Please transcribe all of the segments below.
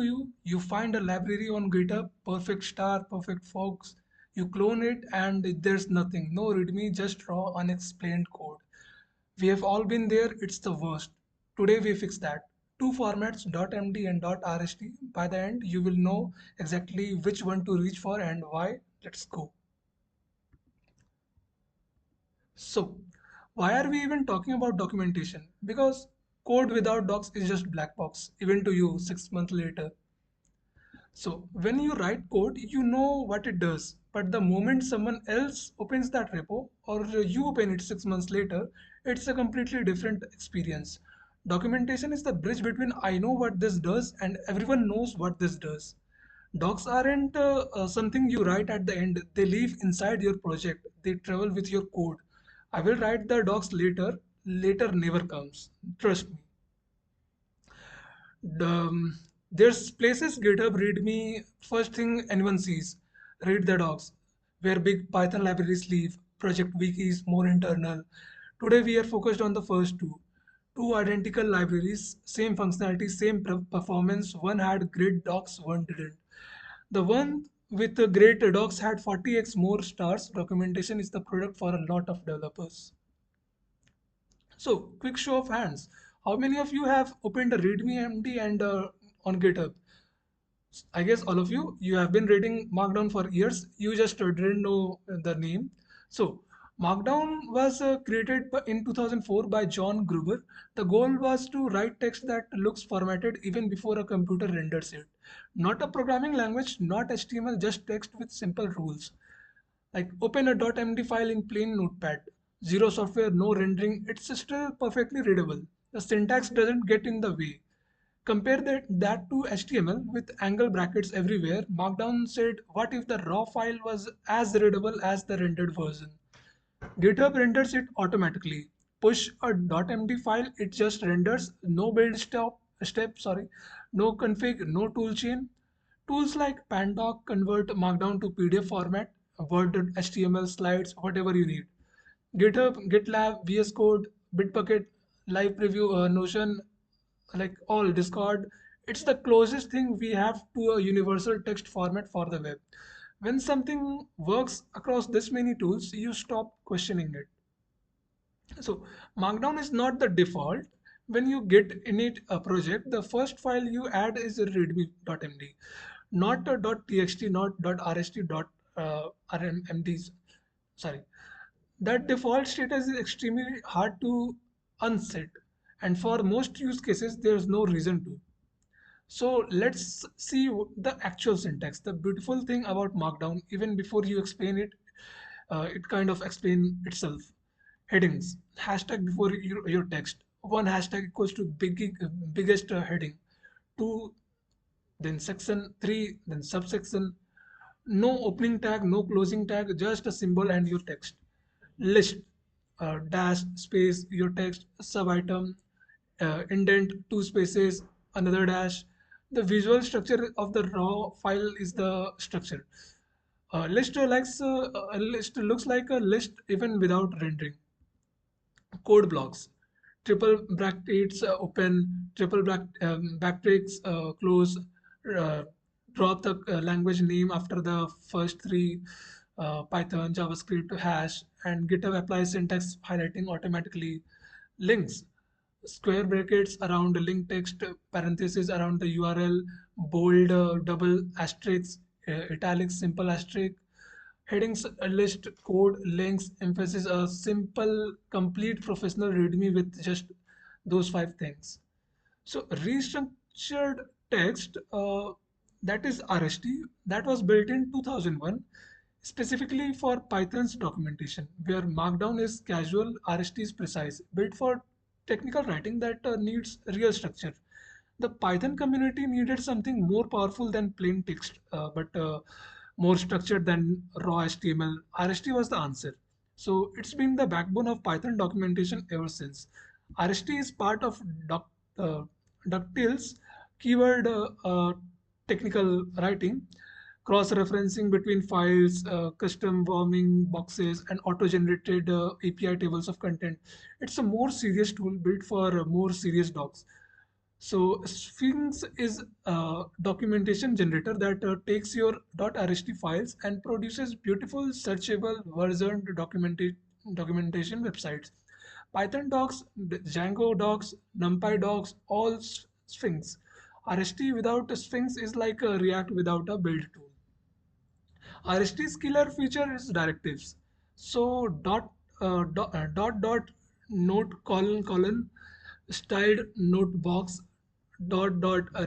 to you. You find a library on GitHub, perfect star, perfect folks. You clone it and there's nothing. No README, just raw, unexplained code. We have all been there, it's the worst. Today we fix that. Two formats, .md and .rst. By the end, you will know exactly which one to reach for and why. Let's go. So, why are we even talking about documentation? Because code without docs is just black box, even to you 6 months later. So when you write code, you know what it does. But the moment someone else opens that repo or you open it 6 months later, it's a completely different experience. Documentation is the bridge between I know what this does and everyone knows what this does. Docs aren't something you write at the end. They live inside your project. They travel with your code. I will write the docs later. Later never comes. Trust me. There's places GitHub README first thing anyone sees. Read the docs, where big Python libraries live. Project wikis more internal. Today we are focused on the first two. Two identical libraries, same functionality, same performance. One had great docs, one didn't. The one with the great docs had 40x more stars. Documentation is the product for a lot of developers. So, quick show of hands. How many of you have opened a README MD and on GitHub? I guess all of you have been reading Markdown for years. You just didn't know the name. So, Markdown was created in 2004 by John Gruber. The goal was to write text that looks formatted even before a computer renders it. Not a programming language, not HTML, just text with simple rules. Like open a .md file in plain notepad. Zero software, no rendering, it's still perfectly readable. The syntax doesn't get in the way. Compare that to HTML with angle brackets everywhere. Markdown said, what if the raw file was as readable as the rendered version? GitHub renders it automatically. Push a .md file, it just renders. No build step, no config, no toolchain. Tools like Pandoc convert Markdown to PDF format, Word, HTML, slides, whatever you need. GitHub, GitLab, VS Code, Bitbucket, Live Preview, Notion, like all Discord. It's the closest thing we have to a universal text format for the web. When something works across this many tools, you stop questioning it. So Markdown is not the default. When you get init a project, the first file you add is a readme.md, not a .txt, not .rst, .rmds. Sorry, that default status is extremely hard to unset, and for most use cases, there's no reason to. So let's see the actual syntax. The beautiful thing about Markdown, even before you explain it, it kind of explain itself. Headings, hashtag before your text. One hashtag equals to biggest heading. Two, then section. Three, then subsection. No opening tag, no closing tag, just a symbol and your text. List, dash, space, your text, sub item, indent, two spaces, another dash. The visual structure of the raw file is the structure. A list looks like a list even without rendering. Code blocks, triple brackets open, triple backticks close, uh, drop the language name after the first three, Python, JavaScript, hash, and GitHub applies syntax highlighting automatically. Links, square brackets around the link text, parentheses around the URL, bold double asterisk, italics, simple asterisk, headings, a list, code, links, emphasis, a simple, complete professional readme with just those five things. So restructured text, that is RST, that was built in 2001 specifically for Python's documentation, where Markdown is casual, RST is precise, built for technical writing that needs real structure. The Python community needed something more powerful than plain text, but more structured than raw HTML. RST was the answer. So it's been the backbone of Python documentation ever since. RST is part of uh, DuckTales keyword technical writing, cross-referencing between files, custom warming boxes, and auto-generated API tables of content. It's a more serious tool built for more serious docs. So Sphinx is a documentation generator that takes your .rst files and produces beautiful searchable versioned documentation websites. Python docs, Django docs, NumPy docs, all Sphinx. RST without a Sphinx is like a React without a build tool. RST's killer feature is directives. So dot note colon styled note box warning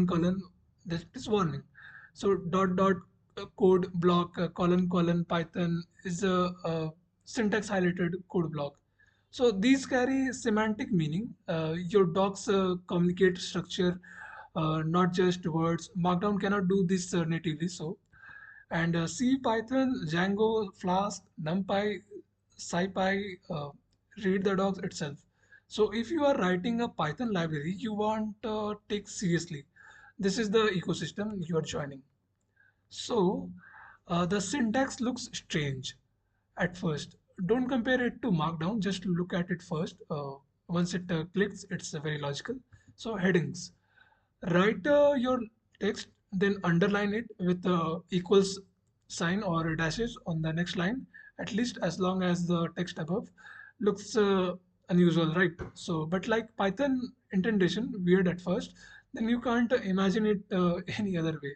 colon that is warning. So code block colon Python is a syntax highlighted code block. So these carry semantic meaning. Your docs communicate structure, not just words. Markdown cannot do this natively. So, and C, Python, Django, Flask, NumPy, SciPy read the docs itself. So if you are writing a Python library you want take seriously, this is the ecosystem you are joining. So the syntax looks strange at first. Don't compare it to Markdown, just look at it first. Once it clicks, it's very logical. So headings. Write your text, then underline it with equals sign or dashes on the next line, at least as long as the text above looks unusual, right? So, but like Python indentation, weird at first, then you can't imagine it any other way.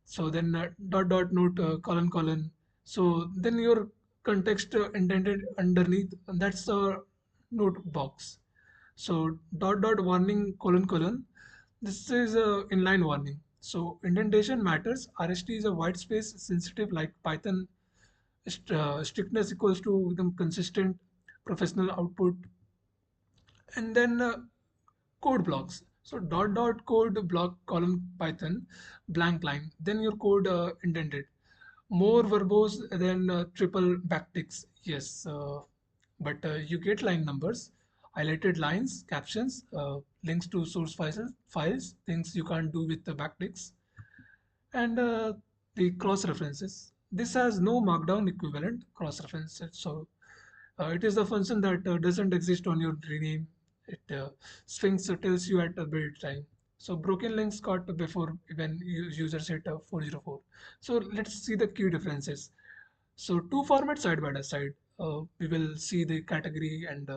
So then note colon. So then your context indented underneath, that's a note box. So warning colon. This is a inline warning. So indentation matters. RST is a white space sensitive like Python. Strictness equals to the consistent professional output. And then code blocks. So code block column Python blank line. Then your code indented. More verbose than triple backticks. Yes, but you get line numbers, highlighted lines, captions, links to source files, things you can't do with the backticks, and the cross references. This has no markdown equivalent cross references. So it is the function that doesn't exist on your rename. It Sphinx tells you at the build time. So broken links got before when users hit 404. So let's see the key differences. So two formats side by side. We will see the category and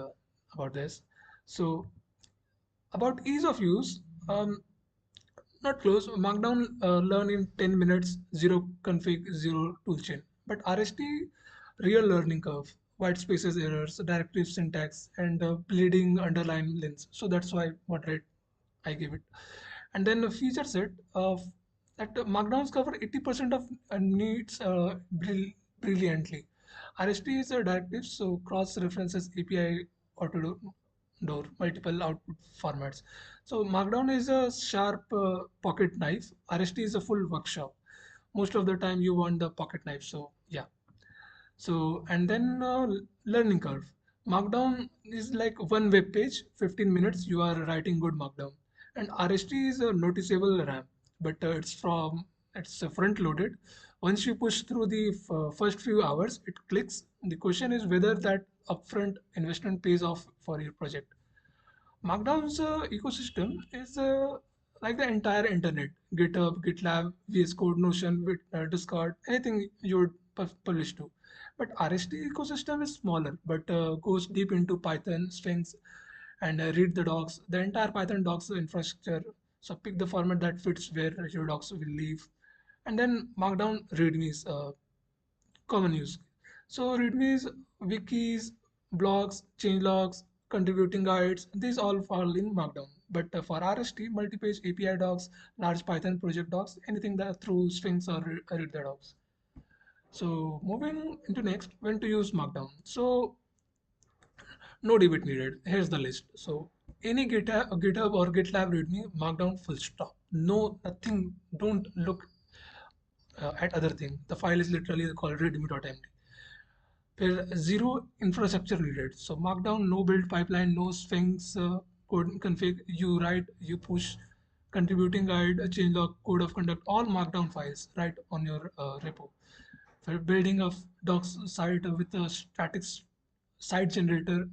about this. So about ease of use, not close. Markdown learn in 10 minutes, zero config, zero toolchain. But RST, real learning curve, white spaces errors, directive syntax, and bleeding underline lines. So that's why moderate I give it. And then a feature set of that Markdowns cover 80% of needs brilliantly. RST is a directive, so cross references API auto door, multiple output formats. So Markdown is a sharp pocket knife. RST is a full workshop. Most of the time you want the pocket knife. So yeah. So and then learning curve. Markdown is like one web page, 15 minutes you are writing good Markdown. And RST is a noticeable RAM, but it's front loaded. Once you push through the first few hours, it clicks. The question is whether that upfront investment pays off for your project. Markdown's ecosystem is like the entire internet: GitHub, GitLab, VS Code, Notion, Discord, anything you would publish to. But RST ecosystem is smaller, but goes deep into Python, strings, and read the docs, the entire Python docs infrastructure. So pick the format that fits where your docs will live. And then Markdown READMEs, common use. So READMEs, wikis, blogs, changelogs, contributing guides, these all fall in Markdown. But for RST, multi-page API docs, large Python project docs, anything that through strings or read the docs. So moving into next, when to use Markdown. So no debate needed. Here's the list. So any GitHub or GitLab README, Markdown full stop. No, nothing. Don't look at other thing. The file is literally called readme.md. Where zero infrastructure needed. So Markdown, no build pipeline, no Sphinx code config. You write, you push, contributing guide, a changelog, code of conduct, all Markdown files right on your repo. For building a docs site with a static site generator.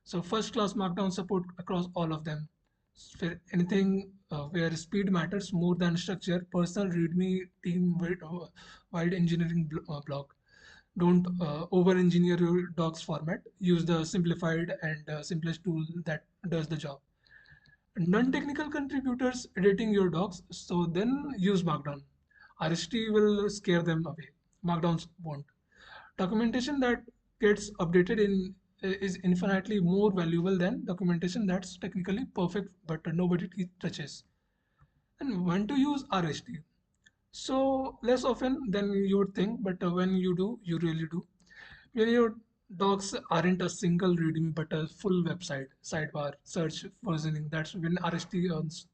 So first class Markdown support across all of them. For anything where speed matters more than structure, personal README team wide engineering block. Don't over-engineer your docs format. Use the simplified and simplest tool that does the job. Non-technical contributors editing your docs, so then use Markdown. RST will scare them away. Markdowns won't. Documentation that gets updated in is infinitely more valuable than documentation that's technically perfect but nobody touches. And when to use RST? So less often than you would think, but when you do, you really do. When your docs aren't a single readme but a full website, sidebar, search, versioning, that's when RST earns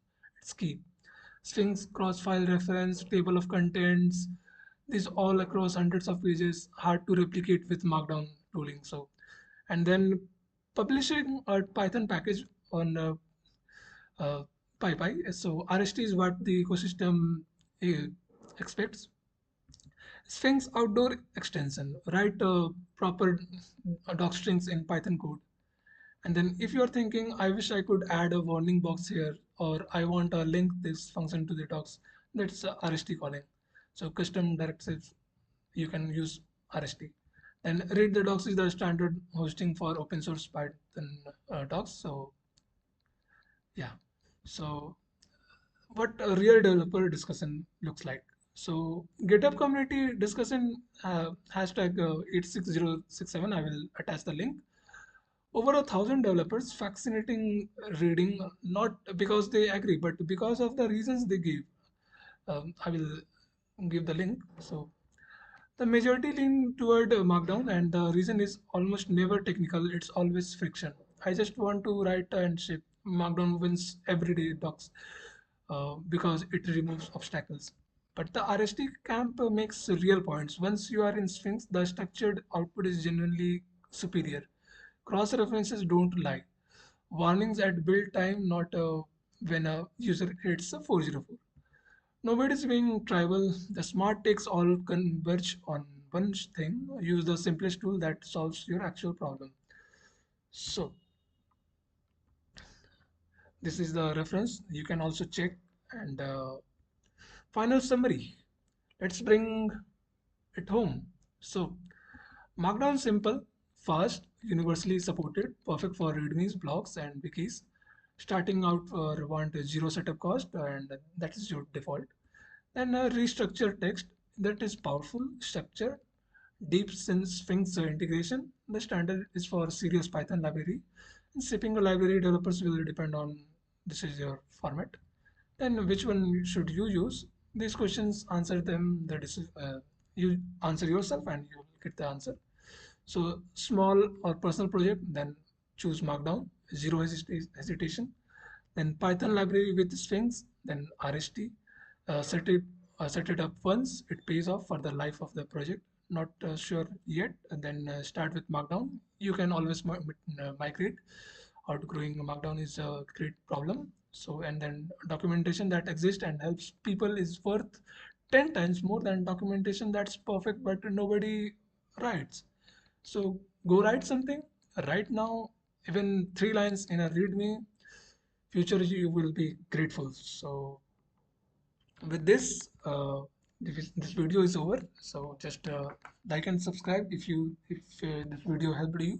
its key. Strings, cross-file reference, table of contents, these all across hundreds of pages, hard to replicate with Markdown tooling. So, and then publishing a Python package on uh, PyPy. So RST is what the ecosystem uh, expects. Sphinx outdoor extension, write proper doc strings in Python code. And then if you're thinking, I wish I could add a warning box here, or I want to link this function to the docs, that's RST calling. So custom directives, you can use RST. And read the docs is the standard hosting for open source Python docs. So yeah, so what a real developer discussion looks like. So GitHub community discussion hashtag 86067. I will attach the link. Over 1,000 developers fascinating reading, not because they agree, but because of the reasons they give. I will give the link. So the majority lean toward Markdown, and the reason is almost never technical. It's always friction. I just want to write and ship. Markdown wins everyday docs because it removes obstacles. But the RST camp makes real points. Once you are in Sphinx, the structured output is genuinely superior. Cross references don't lie. Warnings at build time, not when a user hits a 404. Nobody's being tribal. The smart takes all converge on one thing. Use the simplest tool that solves your actual problem. So this is the reference. You can also check. And final summary. Let's bring it home. So Markdown simple, fast, universally supported, perfect for readmes, blogs, and wikis. Starting out for want a zero setup cost, and that is your default. Then restructure text that is powerful, structure, deep Sphinx integration. The standard is for serious Python library. And shipping a library developers will depend on this is your format. Then which one should you use? These questions answer them. You answer yourself and you will get the answer. So small or personal project, then choose Markdown, zero hesitation. Then Python library with Sphinx, then RST. Set it up once, it pays off for the life of the project. Not sure yet, and then start with Markdown. You can always migrate. Outgrowing Markdown is a great problem. So, and then documentation that exists and helps people is worth 10 times more than documentation that's perfect but nobody writes. So go write something right now, even 3 lines in a README. Future you will be grateful. So with this, this video is over. So just like and subscribe if this video helped you.